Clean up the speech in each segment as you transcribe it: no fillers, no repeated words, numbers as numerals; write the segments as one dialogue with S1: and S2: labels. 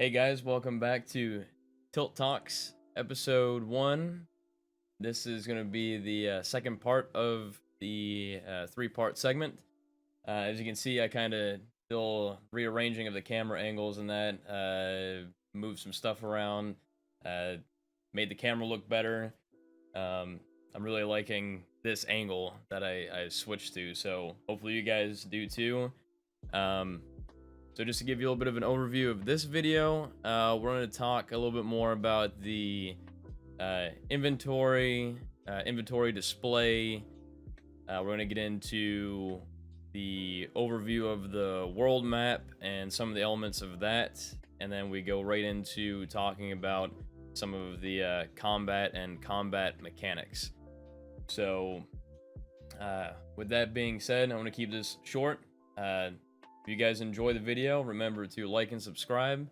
S1: Hey guys, welcome back to Tilt Talks episode 1. This is going to be the second part of the three-part segment. As you can see, I kind of still rearranging of the camera angles and that, moved some stuff around, uh, made the camera look better. I'm really liking this angle that I switched to, so hopefully you guys do too. So just to give you a little bit of an overview of this video, we're going to talk a little bit more about the inventory display. We're going to get into the overview of the world map and some of the elements of that, and then we go right into talking about some of the combat and combat mechanics. So with that being said, I want to keep this short. If you guys enjoy the video, remember to like and subscribe.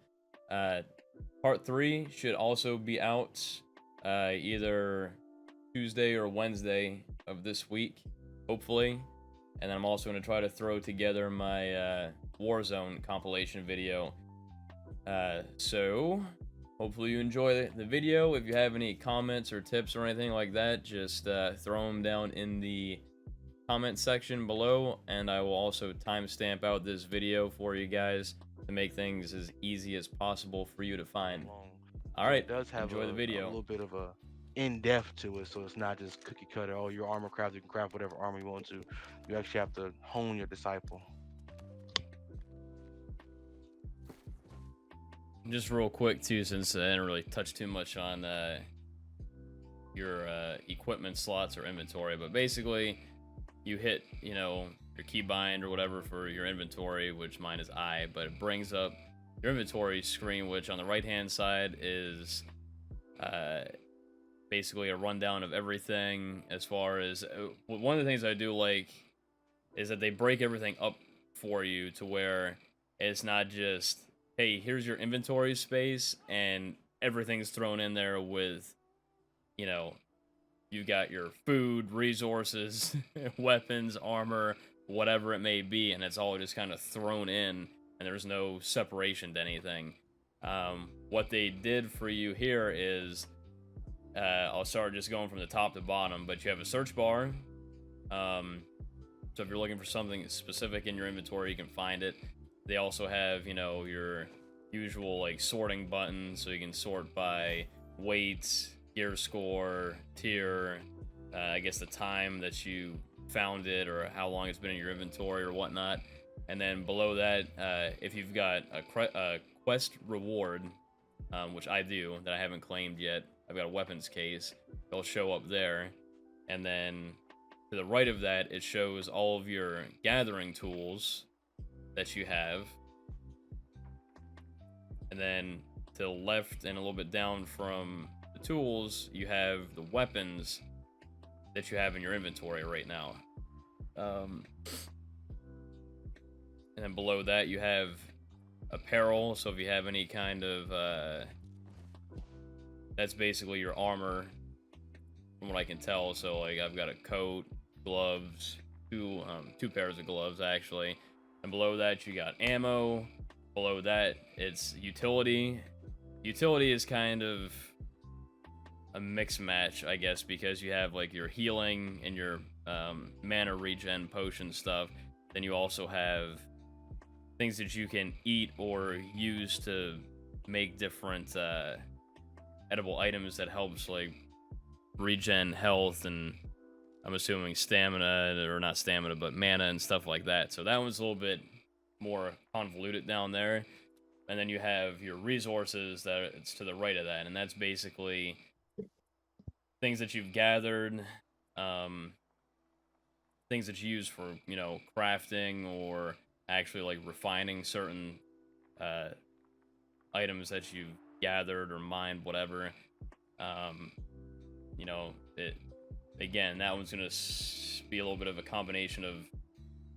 S1: Part 3 should also be out either Tuesday or Wednesday of this week, hopefully. And then I'm also going to try to throw together my Warzone compilation video. So hopefully you enjoy the video. If you have any comments or tips or anything like that, just throw them down in the comment section below, and I will also timestamp out this video for you guys to make things as easy as possible for you to find. All right,
S2: It does have
S1: enjoy the
S2: a
S1: video.
S2: little bit of a in-depth to it, so it's not just cookie cutter. Oh, your armor craft, you can craft whatever armor you want to. You actually have to hone your disciple.
S1: Just real quick too, since I didn't really touch too much on your equipment slots or inventory, but basically you hit, your keybind or whatever for your inventory, which mine is I, but it brings up your inventory screen, which on the right hand side is basically a rundown of everything. As far as one of the things I do like is that they break everything up for you to where it's not just, hey, here's your inventory space and everything's thrown in there with, you got your food, resources, weapons, armor, whatever it may be, and it's all just kind of thrown in, and there's no separation to anything. What they did for you here is, I'll start just going from the top to bottom, but you have a search bar. So if you're looking for something specific in your inventory, you can find it. They also have, your usual like sorting buttons, so you can sort by weight, gear score, tier, I guess the time that you found it or how long it's been in your inventory or whatnot. And then below that, if you've got a quest reward, which I do, that I haven't claimed yet, I've got a weapons case, it'll show up there. And then to the right of that, it shows all of your gathering tools that you have. And then to the left and a little bit down from tools, you have the weapons that you have in your inventory right now. And then below that you have apparel, so if you have any kind of that's basically your armor from what I can tell. So like I've got a coat, gloves, two pairs of gloves actually, and below that you got ammo. Below that it's utility. Utility is kind of a mix match, I guess, because you have like your healing and your mana regen potion stuff. Then you also have things that you can eat or use to make different edible items that helps like regen health, and I'm assuming stamina, or not stamina, but mana and stuff like that. So that one's a little bit more convoluted down there. And then you have your resources that it's to the right of that, and that's basically things that you've gathered, things that you use for, crafting or actually like refining certain items that you've gathered or mined, whatever. Again, that one's gonna be a little bit of a combination of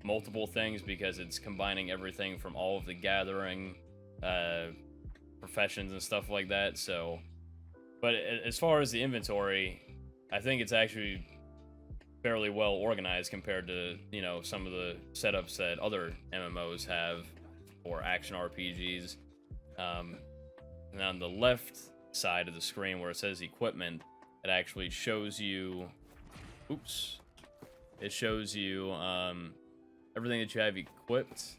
S1: multiple things because it's combining everything from all of the gathering professions and stuff like that. So, but as far as the inventory, I think it's actually fairly well organized compared to, some of the setups that other MMOs have or action RPGs. And on the left side of the screen where it says equipment, it actually shows you, oops, it shows you everything that you have equipped.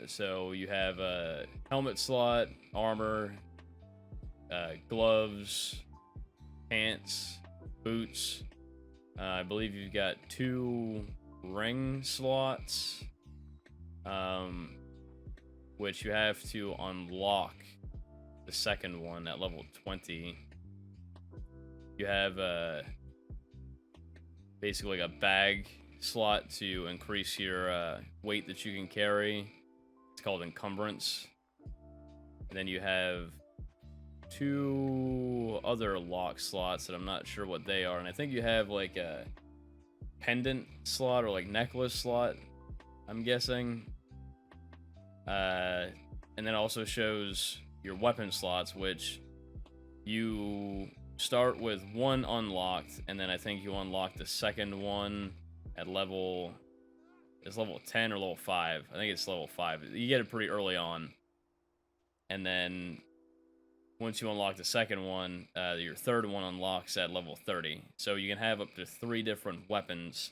S1: So you have a helmet slot, armor, gloves, pants, boots. I believe you've got 2 ring slots, which you have to unlock the second one at level 20. You have basically like a bag slot to increase your weight that you can carry. It's called encumbrance. And then you have 2 other lock slots that I'm not sure what they are. And I think you have like a pendant slot or like necklace slot, I'm guessing. And then also shows your weapon slots, which you start with 1 unlocked, and then I think you unlock the second one at level 10 or level 5. I think it's level 5. You get it pretty early on. And then once you unlock the second one, your third one unlocks at level 30. So you can have up to 3 different weapons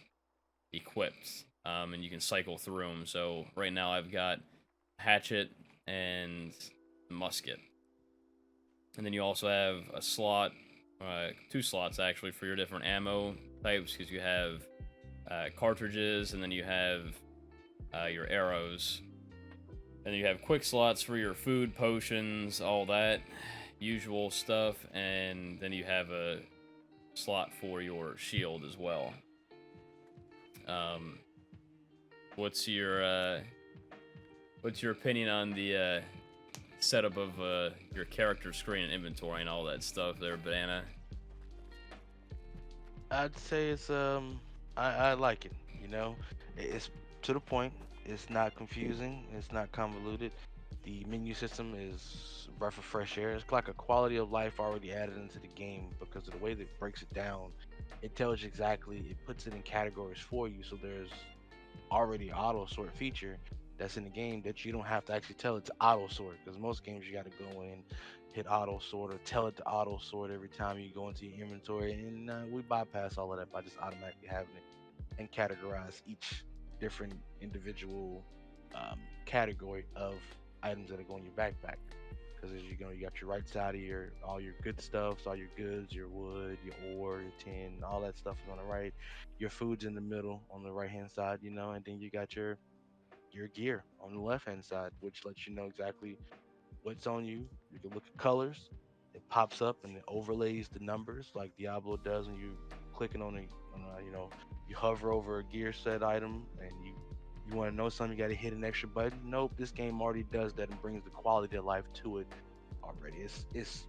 S1: equipped, and you can cycle through them. So right now I've got hatchet and musket. And then you also have a slot, 2 slots actually, for your different ammo types, because you have cartridges, and then you have your arrows. And you have quick slots for your food, potions, all that usual stuff, and then you have a slot for your shield as well. What's your opinion on the setup of your character screen and inventory and all that stuff there, Banana?
S2: I'd say it's I like it. You know, it's to the point. It's not confusing. It's not convoluted. The menu system is a breath of fresh air. It's like a quality of life already added into the game because of the way that it breaks it down. It tells you exactly. It puts it in categories for you. So there's already auto sort feature that's in the game that you don't have to actually tell it to auto sort, because most games you got to go in, hit auto sort, or tell it to auto sort every time you go into your inventory, and we bypass all of that by just automatically having it and categorize each different individual category of items that are going in your backpack. Because as you go, you got your right side of your all your good stuff, so all your goods, your wood, your ore, your tin, all that stuff is on the right. Your food's in the middle on the right hand side, you know, and then you got your gear on the left hand side, which lets you know exactly what's on you. You can look at colors. It pops up and it overlays the numbers like Diablo does when you clicking on you know, you hover over a gear set item and you want to know something, you got to hit an extra button. Nope, this game already does that and brings the quality of life to it already. It's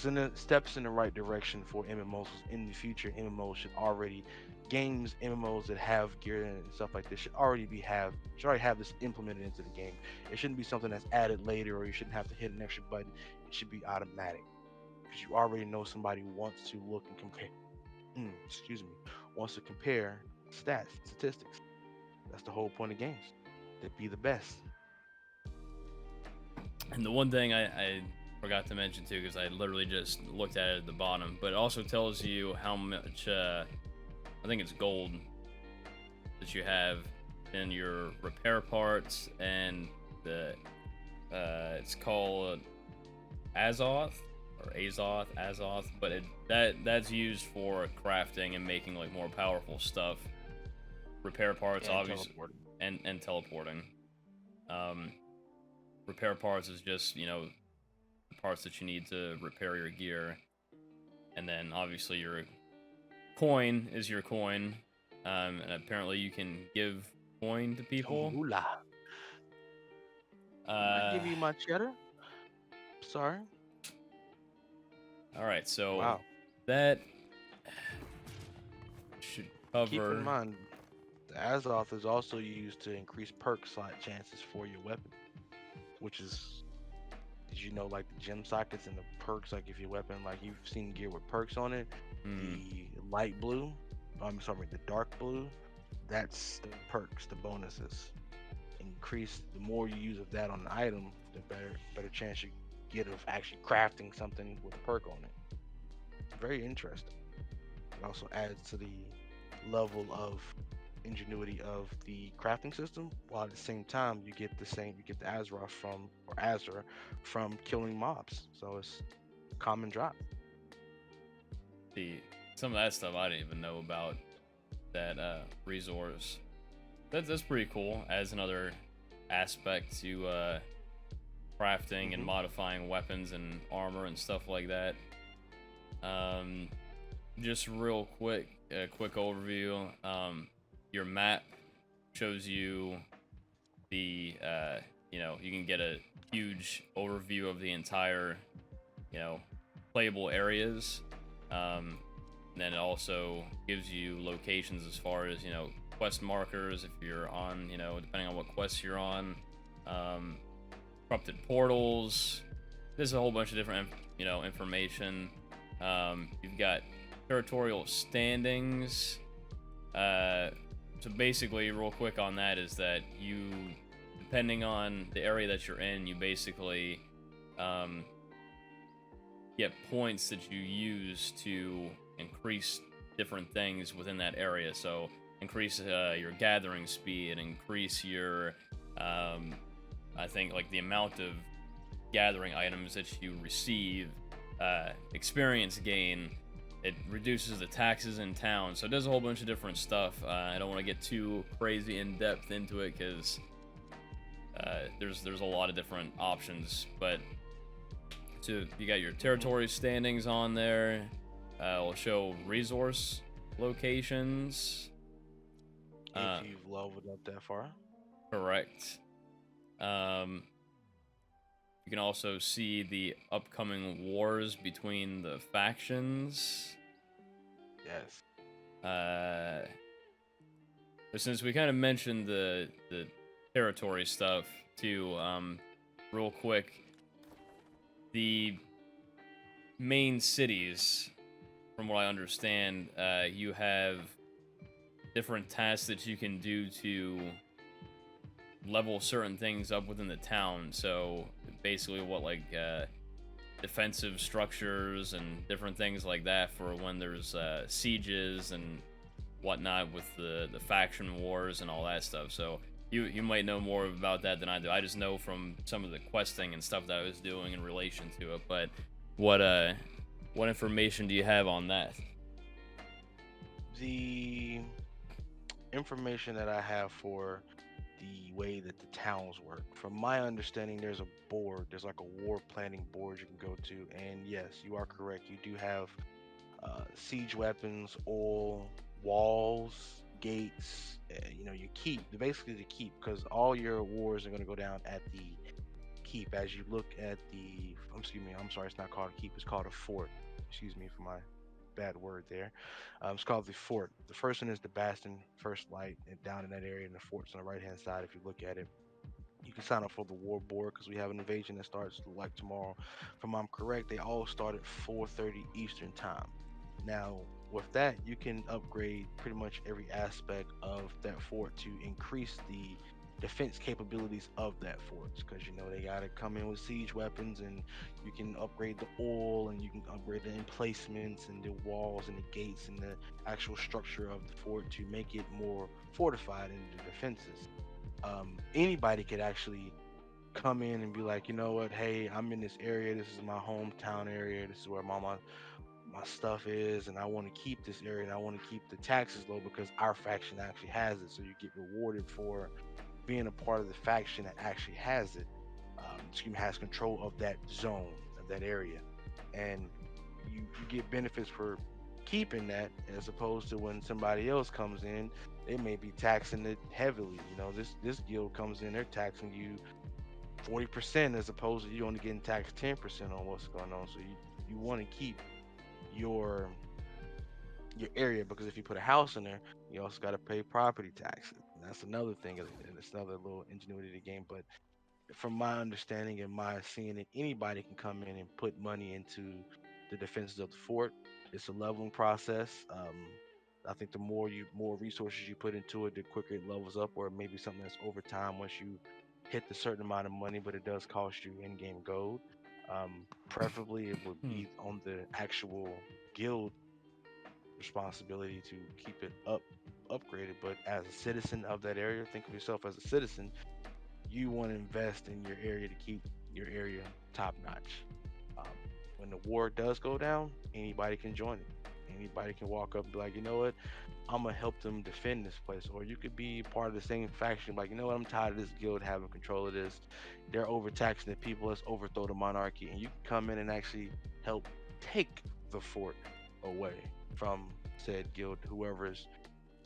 S2: in the steps in the right direction for MMOs. In the future, MMOs should already MMOs that have gear and stuff like this should already have this implemented into the game. It shouldn't be something that's added later, or you shouldn't have to hit an extra button. It should be automatic because you already know somebody wants to look and compare. Excuse me, wants to compare statistics. That's the whole point of games. To be the best.
S1: And the one thing I forgot to mention too, because I literally just looked at it at the bottom, but it also tells you how much I think it's gold that you have in your repair parts, and the it's called Azoth or Azoth, but that's used for crafting and making like more powerful stuff. Repair parts,
S2: And
S1: obviously, and teleporting. Repair parts is just, you know, the parts that you need to repair your gear, and then obviously your coin is your coin, and apparently you can give coin to people.
S2: Ooh-la. I give you my cheddar. Sorry.
S1: All right, so
S2: Wow.
S1: that should cover.
S2: Keep in mind, the Azoth is also used to increase perk slot chances for your weapon, which is, did you know, like the gem sockets and the perks, like if your weapon, like you've seen gear with perks on it, the light blue, I'm sorry, the dark blue, that's the perks, the bonuses. And increase, the more you use of that on an item, the better chance you get of actually crafting something with a perk on it. Very interesting. It also adds to the level of ingenuity of the crafting system, while at the same time you get the Azeroth from or Azure from killing mobs. So it's a common drop.
S1: The some of that stuff I didn't even know about that resource. That's pretty cool. Adds another aspect to crafting and
S2: Hmm.
S1: modifying weapons and armor and stuff like that. Um, just real quick, a quick overview. Your map shows you the you can get a huge overview of the entire you know playable areas. Um, then it also gives you locations as far as quest markers if you're on depending on what quests you're on. Um, corrupted portals. There's a whole bunch of different information. You've got territorial standings. So basically, real quick on that is that you, depending on the area that you're in, you basically um, get points that you use to increase different things within that area. So increase your gathering speed, increase your, I think like the amount of gathering items that you receive, experience gain. It reduces the taxes in town, so it does a whole bunch of different stuff. I don't want to get too crazy in depth into it because there's a lot of different options. But so you got your
S2: Hmm.
S1: territory standings on there. It'll show resource locations.
S2: If
S1: Uh,
S2: you've leveled up that far.
S1: correct. Um, you can also see the upcoming wars between the factions.
S2: Yes.
S1: Uh, but since we kind of mentioned the territory stuff too, real quick, the main cities, from what I understand, you have different tasks that you can do to level certain things up within the town. So basically, what like defensive structures and different things like that for when there's sieges and whatnot with the faction wars and all that stuff. So you might know more about that than I do. I just know from some of the questing and stuff that I was doing in relation to it. But what uh what information do you have on that?
S2: The information that I have for the way that the towns work, from my understanding, there's a board. There's like a war planning board you can go to, and yes, you are correct. You do have siege weapons, oil, walls, gates. You keep basically the keep because all your wars are going to go down at the keep. As you look at the, excuse me, I'm sorry, it's not called a keep. It's called a fort. Excuse me for my bad word there. It's called the fort. The first one is the bastion, first light, and down in that area, and the fort's on the right hand side. If you look at it, you can sign up for the war board because we have an invasion that starts like tomorrow. If I'm correct, they all start at 4:30 Eastern time. Now, with that, you can upgrade pretty much every aspect of that fort to increase the defense capabilities of that fort because they got to come in with siege weapons, and you can upgrade the oil, and you can upgrade the emplacements and the walls and the gates and the actual structure of the fort to make it more fortified in the defenses. Anybody could actually come in and be like, you know what, hey, I'm in this area. This is my hometown area. This is where my stuff is, and I want to keep this area, and I want to keep the taxes low because our faction actually has it. So you get rewarded for being a part of the faction that actually has it. Has control of that zone, of that area, and you get benefits for keeping that, as opposed to when somebody else comes in, they may be taxing it heavily. This guild comes in, they're taxing you 40% as opposed to you only getting taxed 10% on what's going on. So you want to keep your your area, because if you put a house in there, you also got to pay property taxes. And that's another thing, and it's another little ingenuity to the game. But from my understanding and my seeing it, anybody can come in and put money into the defenses of the fort. It's a leveling process. I think the more resources you put into it, the quicker it levels up, or maybe something that's over time once you hit the certain amount of money, but it does cost you in-game gold. Preferably, it would
S1: Hmm.
S2: be on the actual guild responsibility to keep it upgraded. But as a citizen of that area, think of yourself as a citizen. You want to invest in your area to keep your area top notch. Um, when the war does go down, anybody can join it. Anybody can walk up and be like, you know what, I'm gonna help them defend this place. Or you could be part of the same faction, like, you know what, I'm tired of this guild having control of this. They're overtaxing the people. Let's overthrow the monarchy, and you can come in and actually help take the fort away from said guild, whoever's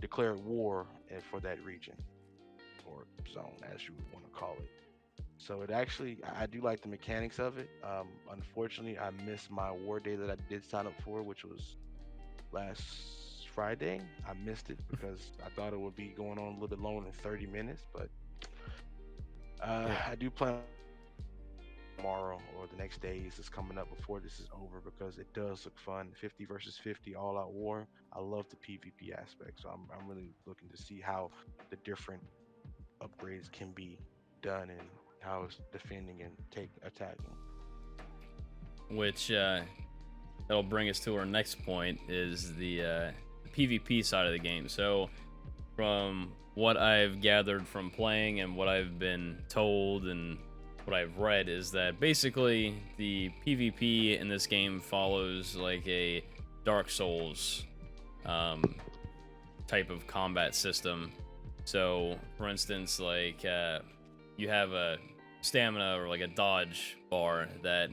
S2: declared war for that region or zone, as you want to call it. So it actually, I do like the mechanics of it. Unfortunately, I missed my war day that I did sign up for, which was last Friday. I missed it because I thought it would be going on a little bit longer than 30 minutes, but
S1: Yeah.
S2: I do plan tomorrow or the next days is coming up before this is over because it does look fun. 50 versus 50 all out war. I love the PvP aspect, so I'm really looking to see how the different upgrades can be done and how it's defending and take attacking.
S1: Which that'll bring us to our next point is the PvP side of the game. So from what I've gathered from playing and what I've been told and what I've read is that basically the PvP in this game follows like a Dark Souls um, type of combat system. So, for instance, like you have a stamina or like a dodge bar that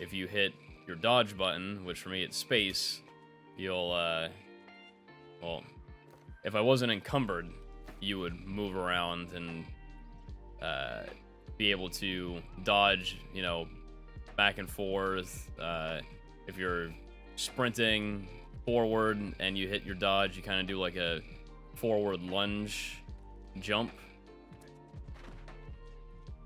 S1: if you hit your dodge button, which for me it's space, you'll well, if I wasn't encumbered, you would move around and be able to dodge, back and forth. If you're sprinting forward and you hit your dodge, you kind of do like a forward lunge jump.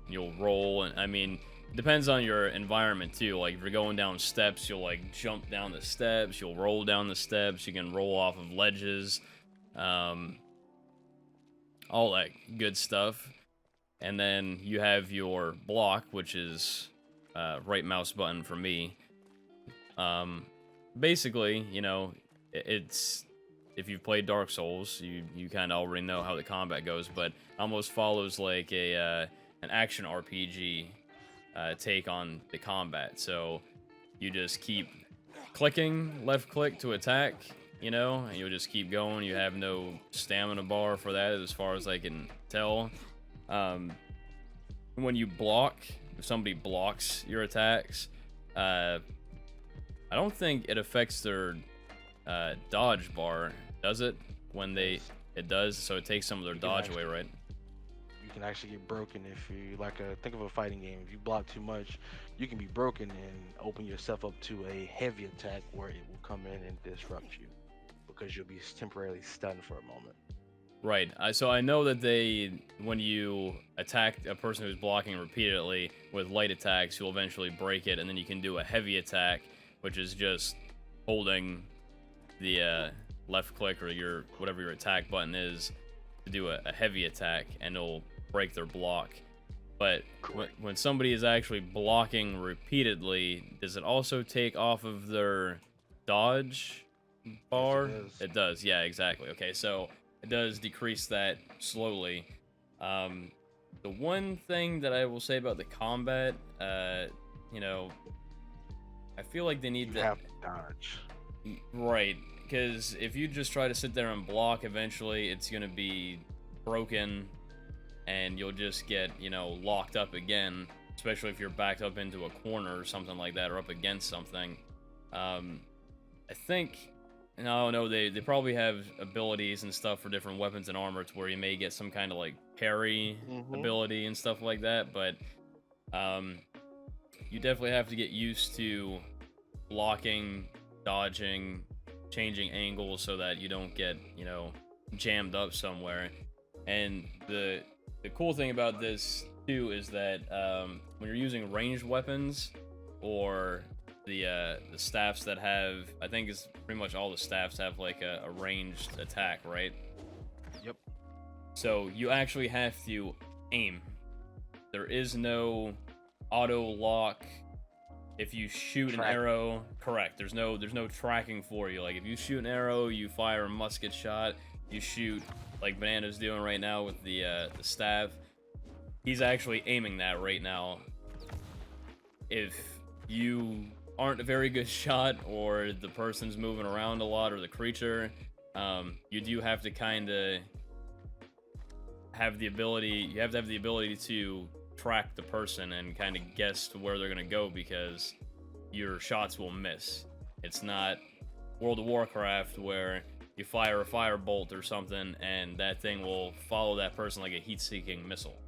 S1: You'll roll, and I mean, depends on your environment too. Like if you're going down steps, you'll like jump down the steps. You'll roll down the steps. You can roll off of ledges. Um, all that good stuff. And then you have your block, which is right mouse button for me. Basically, it's if you've played Dark Souls, you kind of already know how the combat goes, but almost follows like an action RPG take on the combat. So you just keep clicking left click to attack, and you'll just keep going. You have no stamina bar for that, as far as I can tell. When you block, if somebody blocks your attacks, I don't think it affects their dodge bar, does it? When it does, so it takes some of their dodge away, right?
S2: You can actually get broken if you think of a fighting game. If you block too much, you can be broken and open yourself up to a heavy attack where it will come in and disrupt you because you'll be temporarily stunned for a moment.
S1: Right. So I know that when you attack a person who's blocking repeatedly with light attacks, you'll eventually break it, and then you can do a heavy attack, which is just holding the left click or whatever your attack button is to do a heavy attack, and it'll break their block. But when somebody is actually blocking repeatedly, does it also take off of their dodge bar?
S2: Yes,
S1: It does. Yeah, exactly. Okay, so it does decrease that slowly. The one thing that I will say about the combat, I feel like they need
S2: you
S1: to
S2: have to dodge.
S1: right, because if you just try to sit there and block, eventually it's gonna be broken, and you'll just get locked up again. Especially if you're backed up into a corner or something like that, or up against something. I think. No, they probably have abilities and stuff for different weapons and armor to where you may get some kind of like parry ability and stuff like that, but you definitely have to get used to blocking, dodging, changing angles so that you don't get, jammed up somewhere. And the cool thing about this too is that when you're using ranged weapons or the staffs that have, I think it's pretty much all the staffs have like a ranged attack, right?
S2: Yep.
S1: So you actually have to aim. There is no auto lock. If you shoot an arrow, correct. There's no tracking for you. Like if you shoot an arrow, you fire a musket shot. You shoot like Banana's doing right now with the staff. He's actually aiming that right now. If you aren't a very good shot, or the person's moving around a lot, or the creature, you do have to kind of have the ability. You have to have the ability to track the person and kind of guess where they're gonna go, because your shots will miss. It's not World of Warcraft where you fire a firebolt or something and that thing will follow that person like a heat-seeking missile.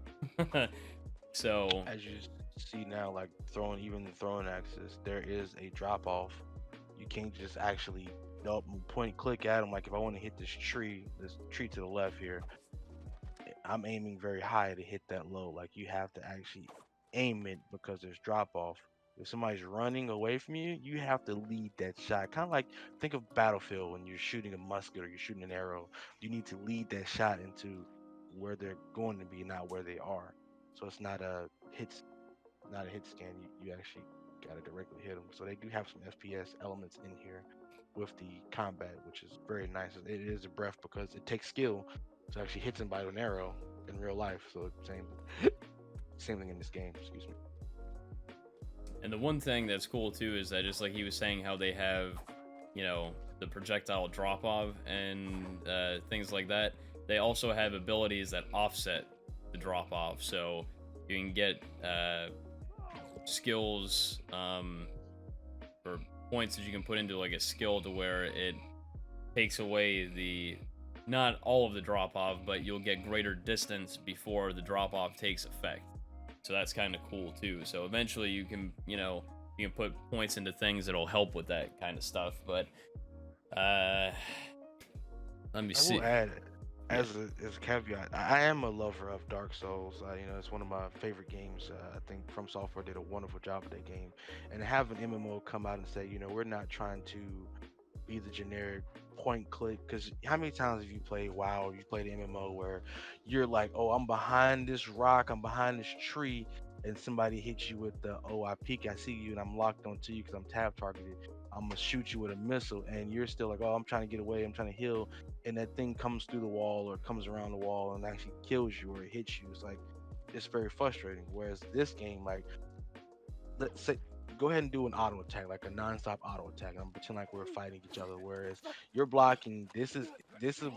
S1: So
S2: As you see now, like even the throwing axes, there is a drop off. You can't just actually point click at them. Like if I want to hit this tree to the left here, I'm aiming very high to hit that low. Like you have to actually aim it because there's drop off. If somebody's running away from you, you have to lead that shot. Kind of like think of Battlefield when you're shooting a musket or you're shooting an arrow. You need to lead that shot into where they're going to be, not where they are. So it's not a hit scan. You actually got to directly hit them. So they do have some FPS elements in here with the combat, which is very nice. It is a breath because it takes skill to actually hit somebody with an arrow in real life. So same thing in this game. Excuse me.
S1: And the one thing that's cool too is that, just like he was saying, how they have, you know, the projectile drop off and things like that, they also have abilities that offset the drop off. So you can get skills or points that you can put into like a skill to where it takes away the, not all of the drop off, but you'll get greater distance before the drop off takes effect. So that's kind of cool too. So eventually you can, you know, you can put points into things that'll help with that kind of stuff. But let me see.
S2: I will add, as a caveat, I am a lover of Dark Souls. You know, it's one of my favorite games. I think From Software did a wonderful job of that game. And have an MMO come out and say, you know, we're not trying to be the generic point click, because how many times have you played WoW or you played an MMO where you're like, oh, I'm behind this rock, I'm behind this tree, and somebody hits you with the, oh, I peek, I see you, and I'm locked onto you because I'm tab targeted. I'm gonna shoot you with a missile, and you're still like, oh, I'm trying to get away, I'm trying to heal, and that thing comes through the wall or comes around the wall and actually kills you or it hits you. It's like, it's very frustrating. Whereas this game, like, let's say go ahead and do an auto attack, like a non-stop auto attack. I'm pretend like we're fighting each other. Whereas you're blocking, this is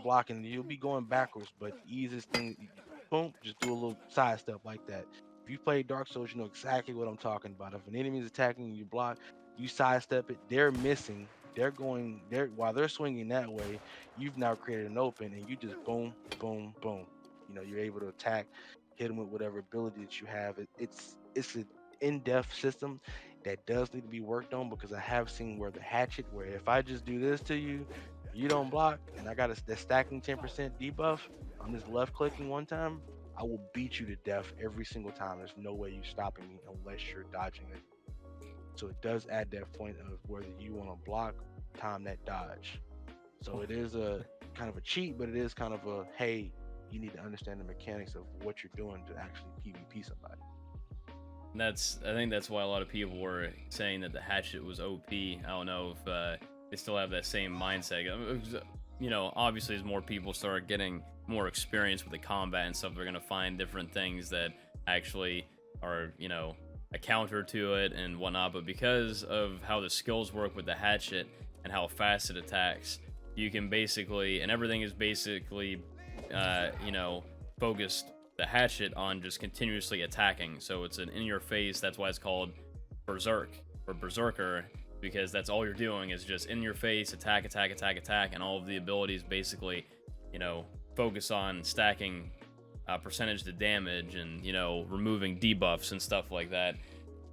S2: blocking. You'll be going backwards, but easiest thing, boom, just do a little side step like that. If you play Dark Souls, you know exactly what I'm talking about. If an enemy is attacking you, block, you sidestep it. They're missing. They're going there while they're swinging that way. You've now created an open, and you just boom, boom, boom. You know, you're able to attack, hit them with whatever ability that you have. It's an in-depth system that does need to be worked on, because I have seen where the hatchet, where if I just do this to you, you don't block, and I got the stacking 10% debuff, I'm just left clicking one time, I will beat you to death every single time. There's no way you're stopping me unless you're dodging it. So it does add that point of whether you want to block, time that dodge. So it is a kind of a cheat, but it is kind of a, hey, you need to understand the mechanics of what you're doing to actually PvP somebody.
S1: I think that's why a lot of people were saying that the hatchet was OP. I don't know if they still have that same mindset. You know, obviously, as more people start getting more experience with the combat and stuff, they're gonna find different things that actually are, you know, a counter to it and whatnot. But because of how the skills work with the hatchet and how fast it attacks, you can basically, and everything is basically, you know, focused the hatchet on just continuously attacking. So it's an in-your-face. That's why it's called Berserk or Berserker, because that's all you're doing is just in your face, attack, attack, attack, attack, and all of the abilities basically, you know, focus on stacking percentage to damage and, you know, removing debuffs and stuff like that.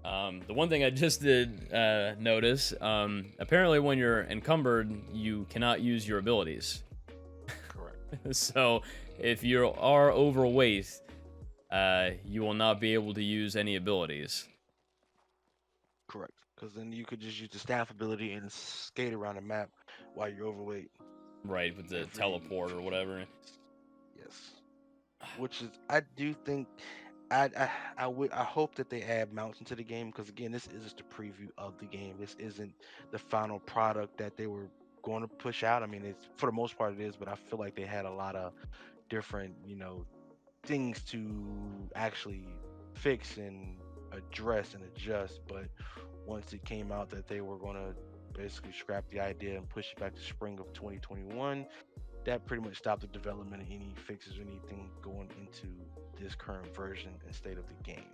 S1: The one thing I just did notice, apparently when you're encumbered, you cannot use your abilities.
S2: Correct.
S1: So if you are overweight, you will not be able to use any abilities.
S2: Correct. because then you could just use the staff ability and skate around the map while you're overweight.
S1: Right, with the
S2: Every
S1: teleport or
S2: 15
S1: whatever.
S2: minutes. Yes, which is I do think I hope that they add mounts into the game because again, this is just a preview of the game. This isn't the final product that they were going to push out. I mean, it's for the most part it is, but I feel like they had a lot of different, things to actually fix and address and adjust. But once it came out that they were going to basically scrap the idea and push it back to spring of 2021, that pretty much stopped the development of any fixes or anything going into this current version and state of the game.